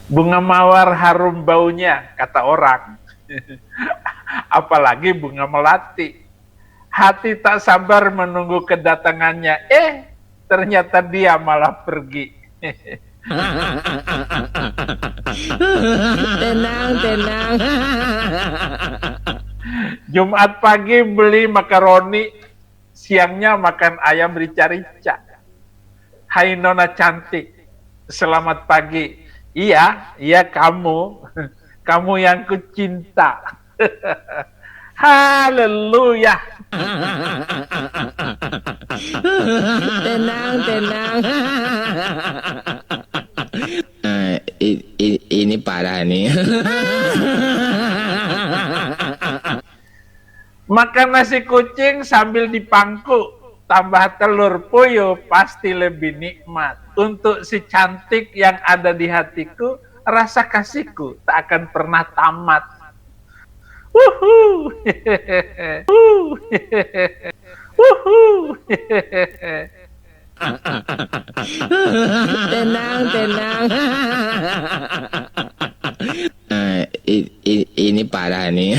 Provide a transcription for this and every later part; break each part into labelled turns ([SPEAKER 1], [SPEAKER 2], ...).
[SPEAKER 1] Bunga mawar harum baunya, kata orang. Apalagi bunga melati. Hati tak sabar menunggu kedatangannya. Ternyata dia malah pergi.
[SPEAKER 2] Tenang, tenang.
[SPEAKER 1] Jumat pagi beli makaroni, siangnya makan ayam rica-rica. Hai Nona cantik, selamat pagi. Iya, iya kamu. Kamu yang kucinta. Haleluya.
[SPEAKER 2] Tenang, tenang.
[SPEAKER 3] Ini parah nih.
[SPEAKER 1] Makan nasi kucing sambil dipangku, tambah telur puyuh pasti lebih nikmat. Untuk si cantik yang ada di hatiku, rasa kasihku tak akan pernah tamat. Wuhu. Wuhu.
[SPEAKER 2] Tenang, tenang.
[SPEAKER 3] Ini parah nih.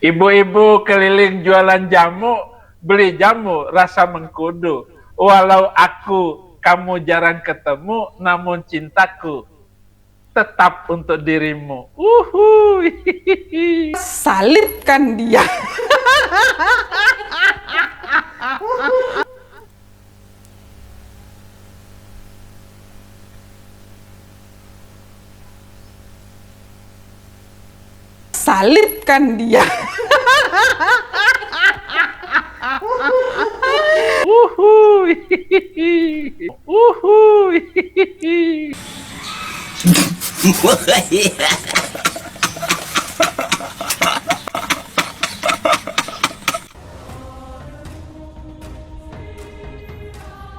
[SPEAKER 1] Ibu-ibu keliling jualan jamu, beli jamu rasa mengkudu. Walau kamu jarang ketemu, namun cintaku tetap untuk dirimu.
[SPEAKER 4] Salibkan dia. Salibkan dia.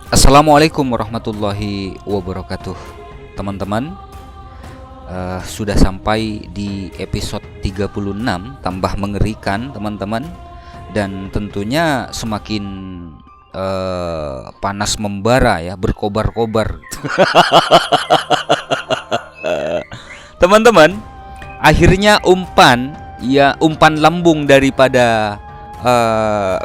[SPEAKER 5] Assalamualaikum warahmatullahi wabarakatuh. Teman-teman, sudah sampai di episode 36, tambah mengerikan teman-teman. Dan tentunya semakin panas membara ya, berkobar-kobar. Teman-teman, akhirnya umpan lambung daripada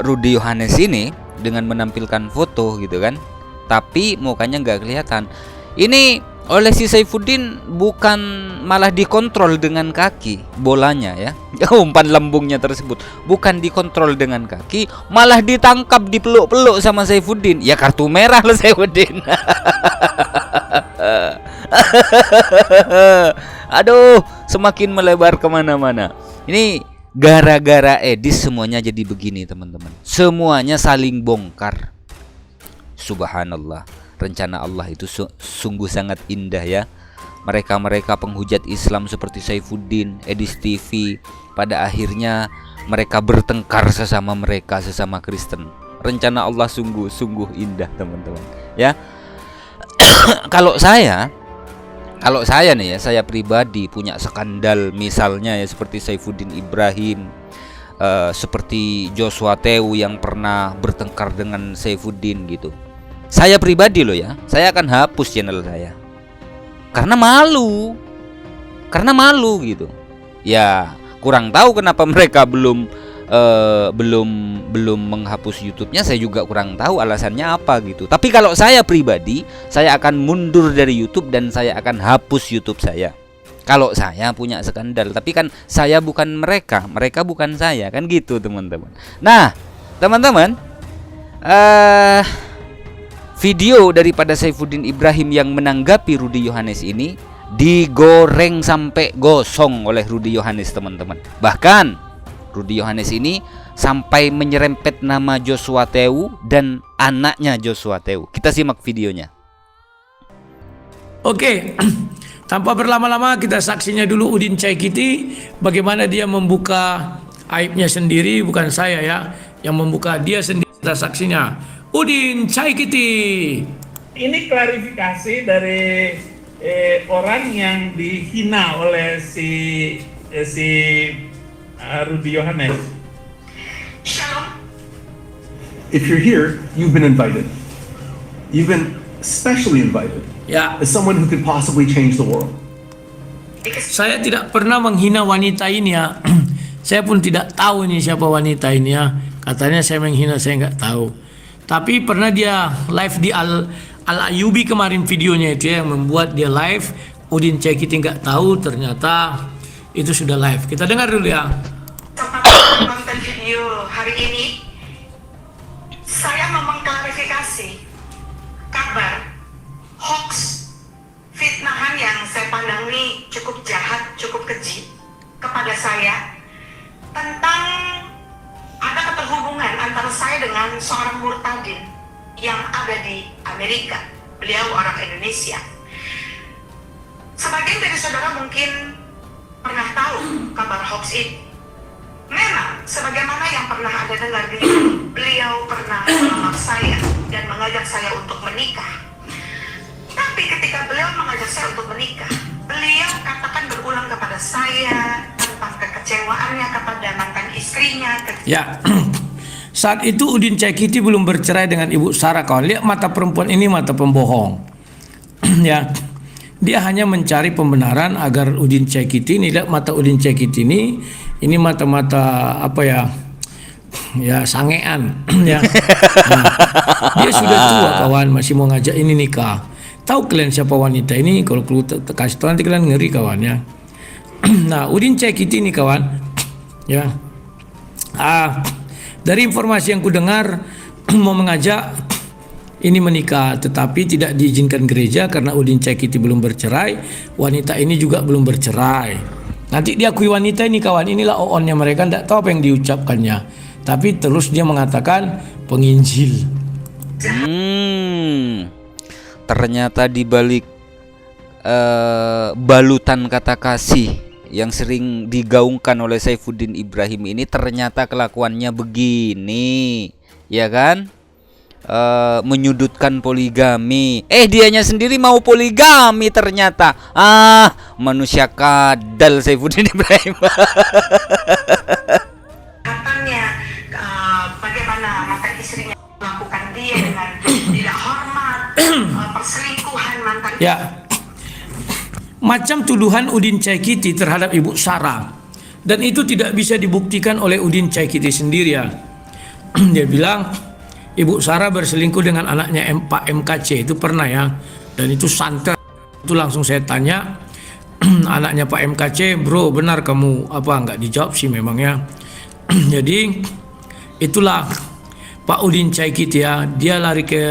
[SPEAKER 5] Rudy Yohanes ini dengan menampilkan foto gitu kan, tapi mukanya nggak kelihatan. Ini oleh si Saifuddin bukan malah dikontrol dengan kaki bolanya ya. Umpan lambungnya tersebut bukan dikontrol dengan kaki, malah ditangkap, dipeluk-peluk sama Saifuddin. Ya kartu merah lah Saifuddin. Aduh, semakin melebar kemana-mana. Ini gara-gara Edis semuanya jadi begini teman-teman. Semuanya saling bongkar. Subhanallah. Rencana Allah itu sungguh sangat indah ya. Mereka-mereka penghujat Islam seperti Saifuddin, Edis TV, pada akhirnya mereka bertengkar sesama Kristen. Rencana Allah sungguh indah teman-teman ya. Kalau saya nih ya, saya pribadi punya skandal misalnya ya seperti Saifuddin Ibrahim, seperti Joshua Tew yang pernah bertengkar dengan Saifuddin gitu. Saya pribadi loh ya, saya akan hapus channel saya karena malu gitu. Ya kurang tahu kenapa mereka belum menghapus YouTube-nya. Saya juga kurang tahu alasannya apa gitu. Tapi kalau saya pribadi, saya akan mundur dari YouTube dan saya akan hapus YouTube saya. Kalau saya punya skandal, tapi kan saya bukan mereka, mereka bukan saya, kan gitu teman-teman. Nah, teman-teman, video daripada Saifuddin Ibrahim yang menanggapi Rudy Yohanes ini digoreng sampai gosong oleh Rudy Yohanes teman-teman. Bahkan Rudy Yohanes ini sampai menyerempet nama Joshua Tew dan anaknya Joshua Tew. Kita simak videonya.
[SPEAKER 6] Oke, tanpa berlama-lama kita saksinya dulu Udin Caikiti, bagaimana dia membuka aibnya sendiri, bukan saya ya, yang membuka dia sendiri. Kita saksinya Udin Caikiti.
[SPEAKER 1] Ini klarifikasi dari orang yang dihina oleh si Rudy Yohanes.
[SPEAKER 7] If you're here, you've been invited. You've been specially invited
[SPEAKER 6] Ya,
[SPEAKER 7] as someone who could possibly change the world.
[SPEAKER 6] saya tidak pernah menghina wanita ini ya. Saya pun tidak tahu ini siapa wanita ini ya. Katanya saya menghina, saya nggak tahu. Tapi pernah dia live di Al-Ayubi kemarin videonya itu ya, yang membuat dia live. Udin Caikiti nggak tahu, ternyata itu sudah live. Kita dengar dulu ya.
[SPEAKER 8] Nonton video hari ini, saya mau mengklarifikasi kabar hoax fitnahan yang saya pandang ini cukup jahat, cukup keji kepada saya tentang ada keterhubungan antara saya dengan seorang murtadin yang ada di Amerika. Beliau orang Indonesia. Sebagian dari saudara mungkin pernah tahu kabar hoax itu. Memang, sebagaimana yang pernah ada dengar di beliau pernah melamar saya dan mengajak saya untuk menikah. Tapi ketika beliau mengajak saya untuk menikah, beliau katakan berulang kepada saya tentang kekecewaannya kepada mantan istrinya.
[SPEAKER 6] Ya, saat itu Udin Caikiti belum bercerai dengan Ibu Sarah, kawan. Lihat mata perempuan ini, mata pembohong. Ya, dia hanya mencari pembenaran agar Udin Caikiti ini, lihat mata Udin Caikiti ini mata-mata apa ya? Ya sangean ya. Nah, dia sudah tua kawan, masih mau ngajak ini nikah. Tahu kalian siapa wanita ini? Kalau kasih tahu nanti kalian ngeri kawan ya. Nah, Udin Caikiti ini kawan ya. Dari informasi yang ku dengar mau mengajak ini menikah, tetapi tidak diizinkan gereja karena Udin Caikiti belum bercerai. Wanita ini juga belum bercerai. Nanti diakui wanita ini kawan, inilah on-nya mereka, tidak tahu apa yang diucapkannya. Tapi terus dia mengatakan penginjil.
[SPEAKER 5] Ternyata di balik balutan kata kasih yang sering digaungkan oleh Saifuddin Ibrahim ini, ternyata kelakuannya begini, ya kan? Menyudutkan poligami. Dianya sendiri mau poligami ternyata. Manusia kadal Saifuddin Ibrahim.
[SPEAKER 8] Katanya bagaimana mantan istrinya melakukan dia dengan tidak hormat, perselingkuhan mantan.
[SPEAKER 6] Ya, macam tuduhan Udin Caikiti terhadap Ibu Sarah, dan itu tidak bisa dibuktikan oleh Udin Caikiti sendiri ya. Dia bilang Ibu Sarah berselingkuh dengan anaknya Pak MKC, itu pernah ya, dan itu santer. Itu langsung saya tanya anaknya Pak MKC, bro benar kamu apa? Nggak dijawab sih memang ya. Jadi itulah Pak Udin Caikiti ya, dia lari ke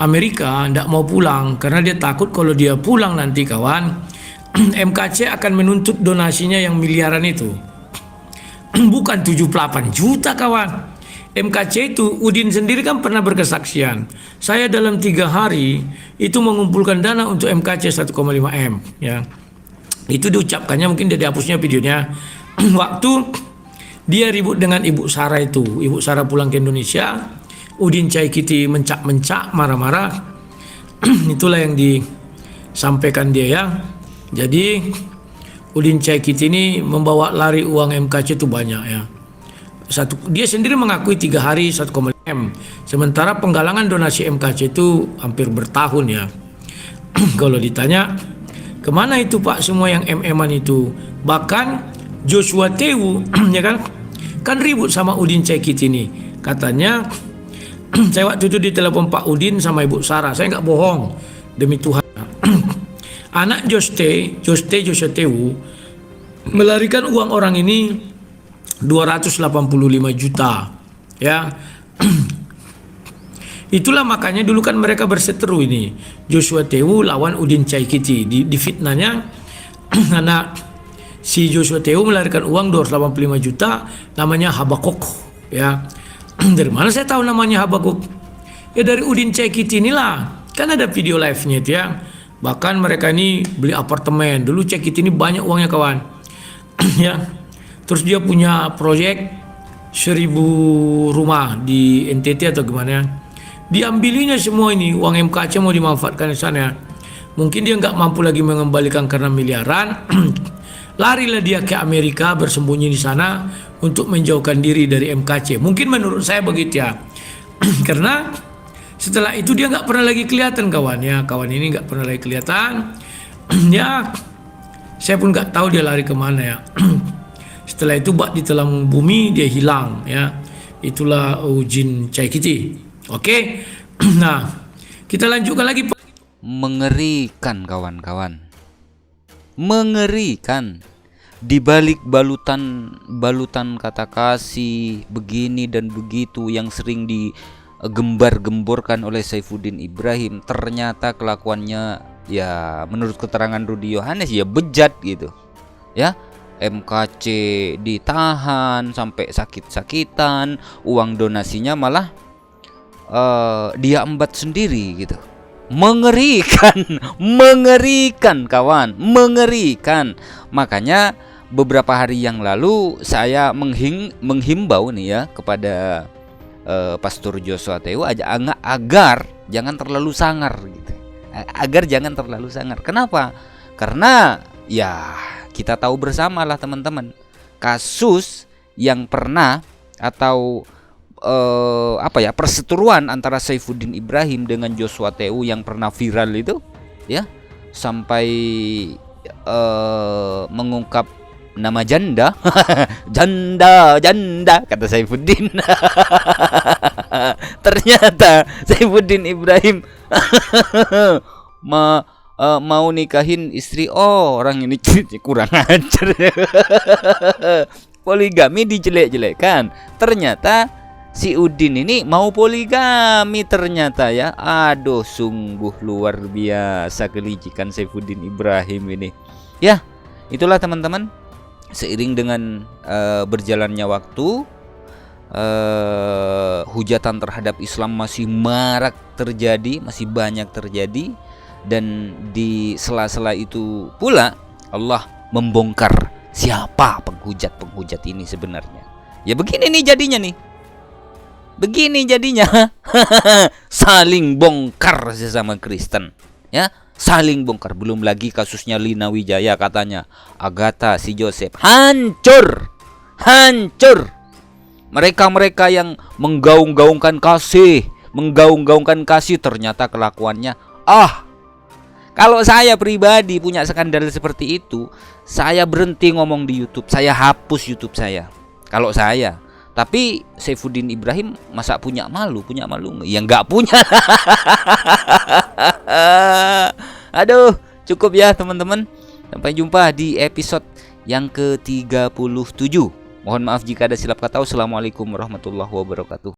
[SPEAKER 6] Amerika, tidak mau pulang karena dia takut kalau dia pulang nanti kawan MKC akan menuntut donasinya yang miliaran itu. Bukan 78 juta kawan. MKC itu Udin sendiri kan pernah berkesaksian, saya dalam 3 hari itu mengumpulkan dana untuk MKC 1,5 M ya. Itu diucapkannya, mungkin dia dihapusnya videonya. Waktu dia ribut dengan Ibu Sarah itu, Ibu Sarah pulang ke Indonesia, Udin Caikiti mencak-mencak, marah-marah. Itulah yang disampaikan dia ya. Jadi Udin Caikiti ini membawa lari uang MKC itu banyak ya. Dia sendiri mengakui 3 hari 1,5 M. Sementara penggalangan donasi MKC itu hampir bertahun ya. Kalau ditanya kemana itu Pak semua yang MM-an itu, bahkan Joshua Tewu ya kan ribut sama Udin Caikiti ini. Katanya saya waktu itu ditelepon Pak Udin sama Ibu Sarah, saya nggak bohong demi Tuhan. Anak Joshua Tewu melarikan uang orang ini 285 juta ya. Itulah makanya dulu kan mereka berseteru ini, Joshua Tewu lawan Udin Caikiti. Di fitnahnya anak si Joshua Tewu melarikan uang 285 juta, namanya Habakuk ya. Dari mana saya tahu namanya Habakuk? Ya dari Udin Caikiti inilah, kan ada video live-nya itu ya. Bahkan mereka ini beli apartemen. Dulu Caikiti ini banyak uangnya kawan ya. Terus dia punya proyek 1000 rumah di NTT atau gimana. Diambilinya semua ini, uang MKC mau dimanfaatkan di sana. Mungkin dia nggak mampu lagi mengembalikan karena miliaran. Larilah dia ke Amerika, bersembunyi di sana untuk menjauhkan diri dari MKC. Mungkin menurut saya begitu ya. Karena Setelah itu dia nggak pernah lagi kelihatan kawan ya. Kawan ini nggak pernah lagi kelihatan. Ya, saya pun nggak tahu dia lari kemana ya. Setelah itu bak ditelan bumi, dia hilang ya. Itulah Ujin Caikiti. Oke. Nah, kita lanjutkan lagi.
[SPEAKER 5] Mengerikan kawan-kawan. Mengerikan. Di balik balutan kata kasih begini dan begitu yang sering digembar-gemborkan oleh Saifuddin Ibrahim, ternyata kelakuannya ya menurut keterangan Rudi Yohanes ya bejat gitu. Ya, MKC ditahan sampai sakit-sakitan, uang donasinya malah dia embat sendiri gitu. Mengerikan, mengerikan kawan, mengerikan. Makanya beberapa hari yang lalu saya menghimbau nih ya kepada Pastor Joshua Teu agar jangan terlalu sangar gitu. Agar jangan terlalu sangar. Kenapa? Karena ya kita tahu bersama lah teman-teman, kasus yang pernah atau perseteruan antara Saifuddin Ibrahim dengan Joshua Teu yang pernah viral itu ya, sampai mengungkap nama janda. janda kata Saifuddin. Ternyata Saifuddin Ibrahim mau nikahin istri orang ini. Kurang ajar. Poligami dijelek-jelekkan. Ternyata si Udin ini mau poligami ternyata ya. Aduh, sungguh luar biasa kelicikan Saifuddin Ibrahim ini. Ya, itulah teman-teman. Seiring dengan berjalannya waktu, hujatan terhadap Islam masih marak terjadi, masih banyak terjadi, dan di sela-sela itu pula Allah membongkar siapa penghujat ini sebenarnya. Ya begini nih jadinya nih. Begini jadinya. Saling bongkar sesama Kristen, ya. Saling bongkar. Belum lagi kasusnya Lina Wijaya, katanya Agatha, si Joseph hancur. Mereka yang menggaung-gaungkan kasih, ternyata kelakuannya kalau saya pribadi punya skandal seperti itu, saya berhenti ngomong di YouTube, saya hapus YouTube saya. Kalau saya. Tapi Saifuddin Ibrahim masa punya malu? Ya nggak punya. Aduh, cukup ya teman-teman. Sampai jumpa di episode yang ke-37. Mohon maaf jika ada silap kata. Assalamualaikum warahmatullahi wabarakatuh.